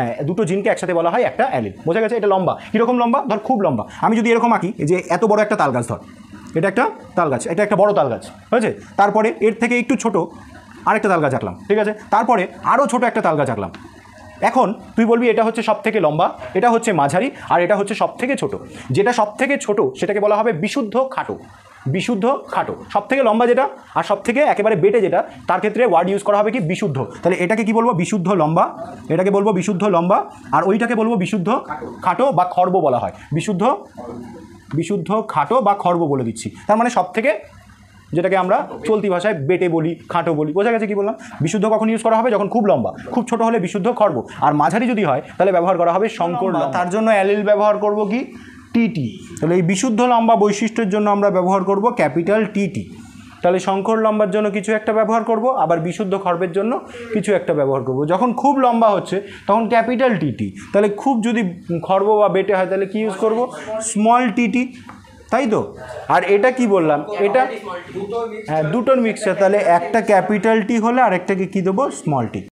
হ্যাঁ, দুটো জিনকে একসাথে বলা হয় একটা অ্যালিল। বোঝা গেছে? এটা লম্বা, কীরকম লম্বা? ধর খুব লম্বা। আমি যদি এরকম আঁকি যে এত বড় একটা তাল গাছ, ধর এটা একটা তাল গাছ, এটা একটা বড় তাল গাছ, হয়েছে? তারপরে এর থেকে একটু ছোট আরেকটা তাল গাছ আঁকলাম, ঠিক আছে? তারপরে আরও ছোট একটা তাল গাছ আঁকলাম। এখন তুই বলবি এটা হচ্ছে সব থেকে লম্বা, এটা হচ্ছে মাঝারি, আর এটা হচ্ছে সব থেকে ছোট। যেটা সব থেকে ছোট সেটাকে বলা হবে বিশুদ্ধ খাটো। বিশুদ্ধ খাটো, সব থেকে লম্বা যেটা আর সব থেকে একেবারে বেটে যেটা, তার ক্ষেত্রে ওয়ার্ড ইউজ করা হবে কি? বিশুদ্ধ। তাহলে এটাকে কি বলবো? বিশুদ্ধ লম্বা। এটাকে বলবো বিশুদ্ধ লম্বা, আর ওইটাকে বলবো বিশুদ্ধ খাটো বা খর্ব বলা হয়। বিশুদ্ধ খাটো বা খর্ব বলে দিচ্ছি। তার মানে সব থেকে, যেটাকে আমরা চলতি ভাষায় বেটে বলি, খাটো বলি। বোঝা গেছে কি বললাম? বিশুদ্ধ কখন ইউজ করা হবে? যখন খুব লম্বা। খুব ছোট হলে বিশুদ্ধ খর্ব, আর মাঝারি যদি হয় তাহলে ব্যবহার করা হবে সংকর লম্বা। তার জন্য অ্যালিল ব্যবহার করব কি? টিটি। তাহলে এই বিশুদ্ধ লম্বা বৈশিষ্ট্যের জন্য আমরা ব্যবহার করব ক্যাপিটাল টিটি। তাহলে সংকর লম্বার জন্য কিছু একটা ব্যবহার করব, আবার বিশুদ্ধ খর্বের জন্য কিছু একটা ব্যবহার করব। যখন খুব লম্বা হচ্ছে তখন ক্যাপিটাল টিটি। তাহলে খুব যদি খর্ব বা বেটে হয় তাহলে কি ইউজ করব? স্মল টিটি, তাই তো? আর এটা কি বললাম? এটা হ্যাঁ, দুটোর মিক্সচার। তাহলে একটা ক্যাপিটাল টি হলে আরেকটাকে কি দেবো? Small tea.